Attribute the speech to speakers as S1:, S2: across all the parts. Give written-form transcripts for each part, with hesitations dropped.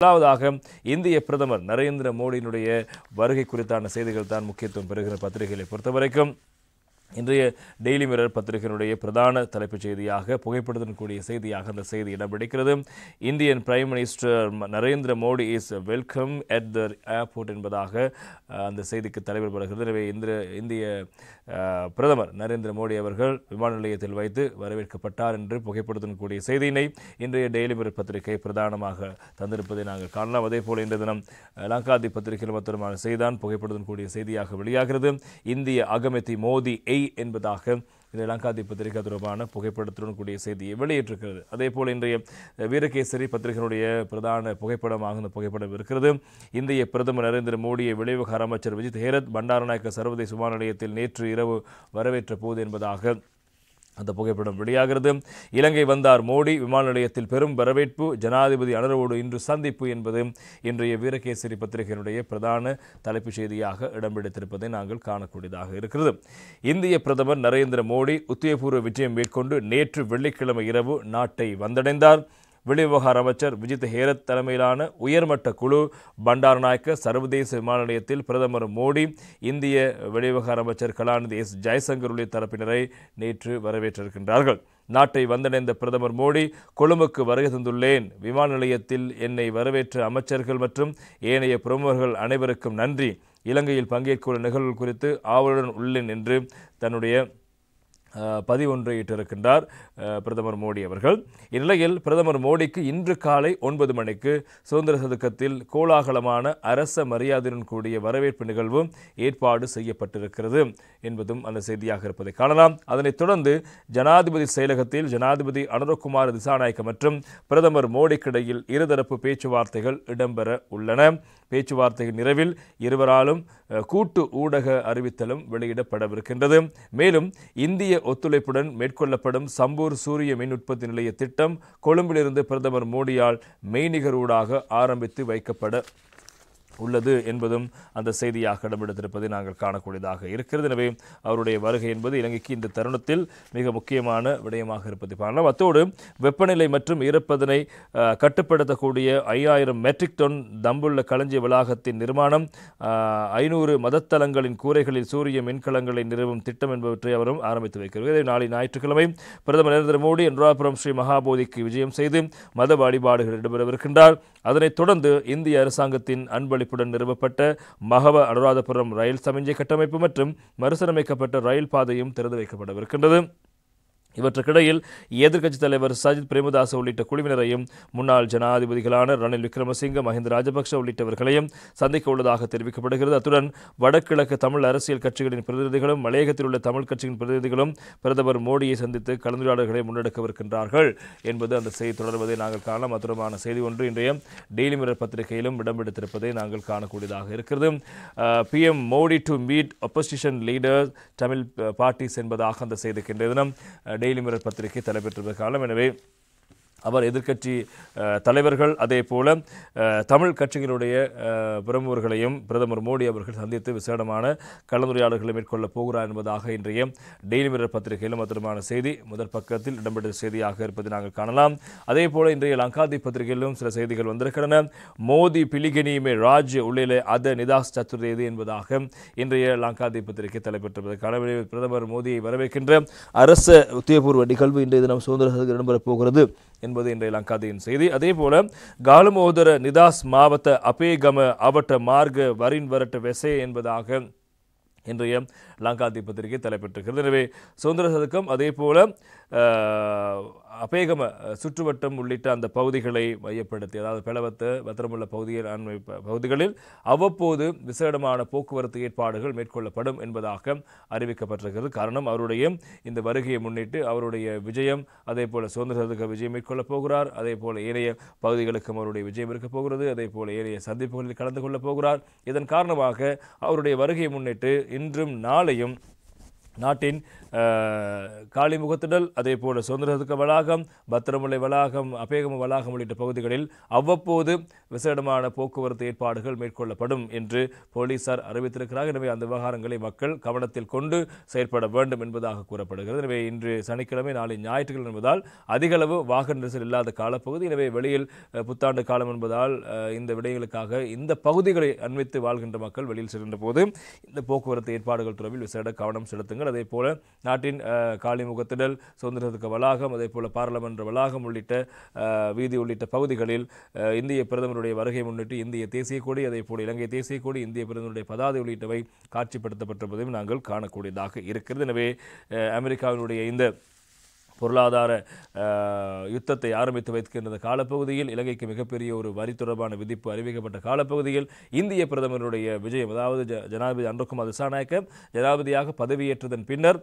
S1: முதலாவதாக இந்திய பிரதமர் நரேந்திர மோடியினுடைய வருகை குறித்தான செய்திகள் தான் முக்கியத்துவம் பெறுகிற பத்திரிகைகளை பொறுத்தவரைக்கும் இன்றைய டெய்லி மிரர் பத்திரிகையினுடைய பிரதான தலைப்புச் செய்தியாக புகைப்படத்துடன் கூடிய செய்தியாக அந்த செய்தி இடம் பிடிக்கிறது. Indian prime minister Narendra Modi is welcome at the airport என்பதாக அந்த செய்திக்கு தலைவர் வருகிறது. எனவே இந்திய பிரதமர் நரேந்திர மோடி அவர்கள் விமான நிலையத்தில் வைத்து வரவேற்கப்பட்டார் என்று புகைப்படத்துடன் கூடிய செய்தியினை இன்றைய டெய்லி மிரர் பத்திரிகை பிரதானமாக தந்திருப்பதை நாங்கள் காணலாம். அதே போல இன்றைய தினம் லங்காதி பத்திரிகையில் மொத்தமான செய்திதான் புகைப்படத்துடன் கூடிய செய்தியாக வெளியாகிறது. இந்திய அகமதி மோடி என்பதாக இந்த லங்காதி பத்திரிகை தொடர்பான புகைப்படத்துடன் கூடிய செய்தியை வெளியிட்டிருக்கிறது. அதே போல் இன்றைய வீரகேசரி பத்திரிகையினுடைய பிரதான புகைப்படமாக இந்த புகைப்படம் இருக்கிறது. இந்திய பிரதமர் நரேந்திர மோடியை வெளிவிவகார அமைச்சர் விஜித் ஹேரத் பண்டாரநாயக்க சர்வதேச விமான நிலையத்தில் நேற்று இரவு வரவேற்ற போது என்பதாக அந்த புகைப்படம் வெளியாகிறது. இலங்கை வந்தார் மோடி, விமான நிலையத்தில் பெரும் வரவேற்பு, ஜனாதிபதி அனுரோடு இன்று சந்திப்பு என்பது இன்றைய வீரகேசரி பத்திரிகையினுடைய பிரதான தலைப்புச் செய்தியாக இடம்பிடித்திருப்பதை நாங்கள் காணக்கூடியதாக இருக்கிறது. இந்திய பிரதமர் நரேந்திர மோடி உத்தியோகபூர்வ விஜயம் மேற்கொண்டு நேற்று வெள்ளிக்கிழமை இரவு நாட்டை வந்தடைந்தார். வெளிவிவகார அமைச்சர் விஜித் ஹேரத் தலைமையிலான உயர்மட்ட குழு பண்டாரநாயக்க சர்வதேச விமான நிலையத்தில் பிரதமர் மோடி, இந்திய வெளிவிவகார அமைச்சர் கலாநிதி எஸ் ஜெய்சங்கர் உள்ளிட்ட தரப்பினரை நேற்று வரவேற்றிருக்கின்றார்கள். நாட்டை வந்தடைந்த பிரதமர் மோடி, கொழும்புக்கு வருகை தந்துள்ளேன். விமான நிலையத்தில் என்னை வரவேற்ற அமைச்சர்கள் மற்றும் ஏனைய பிரமுகர்கள் அனைவருக்கும் நன்றி. இலங்கையில் பங்கேற்குள்ள நிகழ்வுகள் குறித்து ஆவலுடன் உள்ளேன் என்று தன்னுடைய பதிவொன்றை இட்டிருக்கின்றார் பிரதமர் மோடி அவர்கள். இந்நிலையில் பிரதமர் மோடிக்கு இன்று காலை 9 மணிக்கு சுதந்திர சதுக்கத்தில் கோலாகலமான அரச மரியாதையுடன் கூடிய வரவேற்பு நிகழ்வு ஏற்பாடு செய்யப்பட்டிருக்கிறது என்பதும் அந்த செய்தியாக இருப்பதை காணலாம். அதனைத் தொடர்ந்து ஜனாதிபதி செயலகத்தில் ஜனாதிபதி அனுரகுமார் திசாநாயக்க மற்றும் பிரதமர் மோடிக்கிடையில் இருதரப்பு பேச்சுவார்த்தைகள் இடம்பெற உள்ளன. பேச்சுவார்த்தையின் நிறைவில் இருவராலும் கூட்டு ஊடக அறிவித்தலும் வெளியிடப்படவிருக்கின்றது. மேலும் இந்திய ஒத்துழைப்புடன் மேற்கொள்ளப்படும் சம்பூர் சூரிய மின் உற்பத்தி நிலைய திட்டம் கொழும்பிலிருந்து பிரதமர் மோடியால் மெய்நிகரூடாக ஆரம்பித்து வைக்கப்பட உள்ளது என்பதும் அந்த செய்தியாக இடம்பெடுத்திருப்பதை நாங்கள் காணக்கூடியதாக இருக்கிறது. எனவே அவருடைய வருகை என்பது இலங்கைக்கு இந்த தருணத்தில் மிக முக்கியமான விடயமாக இருப்பதை காணலாம். அத்தோடு வெப்பநிலை மற்றும் ஈரப்பதனை கட்டுப்படுத்தக்கூடிய 5000 மெட்ரிக் டன் தம்புள்ள களஞ்சிய வளாகத்தின் நிர்மாணம், 500 மதத்தலங்களின் கூரைகளில் சூரிய மின்கலங்களை நிறுவும் திட்டம் என்பவற்றை அவரும் ஆரம்பித்து வைக்கிறார். நாளை ஞாயிற்றுக்கிழமை பிரதமர் நரேந்திர மோடி அனுராபுரம் ஸ்ரீ மகாபோதிக்கு விஜயம் செய்து மத வழிபாடுகள் இடம்பெறவிருக்கின்றார். அதனைத் தொடர்ந்து இந்திய அரசாங்கத்தின் அன்பளிப்புடன் நிறுவப்பட்ட மகவ அனுராதபுரம் ரயில் சமிஞ்சை கட்டமைப்பு மற்றும் மறுசீரமைக்கப்பட்ட ரயில் பாதையும் திறந்து வைக்கப்படவிருக்கின்றது. இவற்றுக்கிடையில் எதிர்க்கட்சித் தலைவர் சஜித் பிரேமதாச உள்ளிட்ட குழுவினரையும் முன்னாள் ஜனாதிபதிகளான ரணில் விக்ரமசிங்க, மஹிந்த ராஜபக்ஷ உள்ளிட்டவர்களையும் சந்திக்க உள்ளதாக தெரிவிக்கப்படுகிறது. அத்துடன் வடகிழக்கு தமிழ் அரசியல் கட்சிகளின் பிரதிநிதிகளும் மலையகத்தில் உள்ள தமிழ் கட்சியின் பிரதிநிதிகளும் பிரதமர் மோடியை சந்தித்து கலந்துரையாடல்களை முன்னெடுக்கவிருக்கின்றார்கள் என்பது அந்த செய்தி தொடர்வதை நாங்கள் காணலாம். அத்துடமான செய்தி ஒன்று இன்றைய டெய்லி மிரர் பத்திரிகையிலும் இடம்பெடுத்திருப்பதை நாங்கள் காணக்கூடியதாக இருக்கிறது. PM Modi to meet opposition leader Tamil parties என்பதாக அந்த செய்திக்கு இன்றைய தினம் டெய்லி மிரர் பத்திரிகை தலைப்பெற்ற காலம். எனவே அவர் எதிர்க்கட்சி தலைவர்கள் அதே போல தமிழ் கட்சிகளுடைய பிரமுகர்களையும் பிரதமர் மோடி அவர்கள் சந்தித்து விசேடமான கலந்துரையாடல்களை மேற்கொள்ளப் போகிறார் என்பதாக இன்றைய டெய்லி மிரர் பத்திரிகையிலும் மற்றமான செய்தி முதல் பக்கத்தில் இடம்பெற்ற செய்தியாக இருப்பதை நாங்கள் காணலாம். அதே போல இன்றைய லங்காதி பத்திரிகையிலும் சில செய்திகள் வந்திருக்கின்றன. மோடி பிலிகினியுமே ராஜ் உள்ளிலே அத நிதாஸ் சத்துர்வேதி என்பதாக இன்றைய லங்காதி பத்திரிகை தலைப்பெற்றிருப்பதற்கான பிரதமர் மோடியை வரவேற்கின்ற அரச உத்தியோகபூர்வ நிகழ்வு இன்றைய தினம் சுதந்திர இடம்பெறப் போகிறது என்பது இன்றைய லங்காதியின் செய்தி. அதே போல காலுமோதர நிதாஸ் மாவட்ட அபேகம அவட்ட மார்க வரின் வரட்ட வெசே என்பதாக இன்றைய லங்காதி பத்திரிகை தலைப்பெற்றிருக்கிறது. எனவே சுதந்திர சதுக்கம் அதே போல அபேகம சுற்றுவட்டம் உள்ளிட்ட அந்த பகுதிகளை மையப்படுத்தி, அதாவது பெலவத்த பத்திரமுள்ள பகுதிகளில் அவ்வப்போது விசேடமான போக்குவரத்து ஏற்பாடுகள் மேற்கொள்ளப்படும் என்பதாக அறிவிக்கப்பட்டிருக்கிறது. காரணம், அவருடைய இந்த வருகையை முன்னிட்டு அவருடைய விஜயம், அதே போல சுதந்திர சதுக்க விஜயம் மேற்கொள்ளப் போகிறார். அதே போல ஏனைய பகுதிகளுக்கும் அவருடைய விஜயம் இருக்கப் போகிறது. அதே போல ஏனைய சந்திப்புகளில் கலந்து கொள்ளப் போகிறார். இதன் காரணமாக அவருடைய வருகையை முன்னிட்டு இன்றும் நாளையும் நாட்டின் காளிமுகத்திடல் அதே போல சுதந்திரத்துக்கு வளாகம் பத்திரமுல்லை வளாகம் அபேகம வளாகம் உள்ளிட்ட பகுதிகளில் அவ்வப்போது விசேடமான போக்குவரத்து ஏற்பாடுகள் மேற்கொள்ளப்படும் என்று போலீசார் அறிவித்திருக்கிறார்கள். எனவே அந்த விவகாரங்களை மக்கள் கவனத்தில் கொண்டு செயற்பட வேண்டும் என்பதாக கூறப்படுகிறது. எனவே இன்று சனிக்கிழமை நாளை ஞாயிற்றுக்கிழமை என்பதால் அதிகளவு வாகன நெரிசல் இல்லாத காலப்பகுதி. எனவே வெளியில் புத்தாண்டு காலம் என்பதால் இந்த விடயங்களுக்காக இந்த பகுதிகளை அண்மித்து வாழ்கின்ற மக்கள் வெளியில் செல்கின்ற போது இந்த போக்குவரத்து ஏற்பாடுகள் தொடர்பில் விசேட கவனம் செலுத்துங்கள். அதே போல நாட்டின் காளிமுகத்திடல் சுதந்திரத்துக்கு வளாகம் அதே போல பாராளுமன்ற வளாகம் உள்ளிட்ட வீதி உள்ளிட்ட பகுதிகளில் இந்திய பிரதமருடைய வருகை முன்னிட்டு இந்திய தேசிய கொடி அதே போல இலங்கை தேசிய கொடி இந்திய பிரதமருடைய பதாதை உள்ளிட்டவை காட்சிப்படுத்தப்பட்டிருப்பதையும் நாங்கள் காணக்கூடியதாக இருக்கிறது. எனவே அமெரிக்காவினுடைய இந்த பொருளாதார யுத்தத்தை ஆரம்பித்து வைக்கின்ற காலப்பகுதியில் இலங்கைக்கு மிகப்பெரிய ஒரு வரி தொடர்பான விதிப்பு அறிவிக்கப்பட்ட காலப்பகுதியில் இந்திய பிரதமருடைய விஜயம் அதாவது ஜனாதிபதி அன்ருகுமார் திசாநாயக்க ஜனாதிபதியாக பதவியேற்றதன் பின்னர்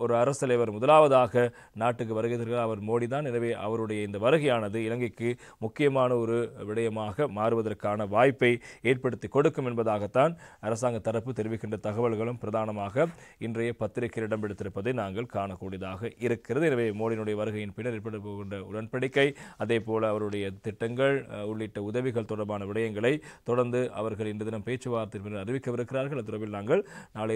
S1: ஒரு அரசு தலைவர் முதலாவதாக நாட்டுக்கு வருகை தருகிறார் அவர் மோடி தான். எனவே அவருடைய இந்த வருகையானது இலங்கைக்கு முக்கியமான ஒரு விடயமாக மாறுவதற்கான வாய்ப்பை ஏற்படுத்தி கொடுக்கும் என்பதாகத்தான் அரசாங்க தரப்பு தெரிவிக்கின்ற தகவல்களும் பிரதானமாக இன்றைய பத்திரிகையில் இடம்பெடுத்திருப்பதை நாங்கள் காணக்கூடியதாக இருக்கிறது. எனவே மோடியினுடைய வருகையின் பின்னர் ஏற்பட போகின்ற உடன்படிக்கை அதே போல அவருடைய திட்டங்கள் உள்ளிட்ட உதவிகள் தொடர்பான விடயங்களை தொடர்ந்து அவர்கள் இன்று தினம் பேச்சுவார்த்தை அறிவிக்கவிருக்கிறார்கள். அது தொடர்பில் நாங்கள் நாளை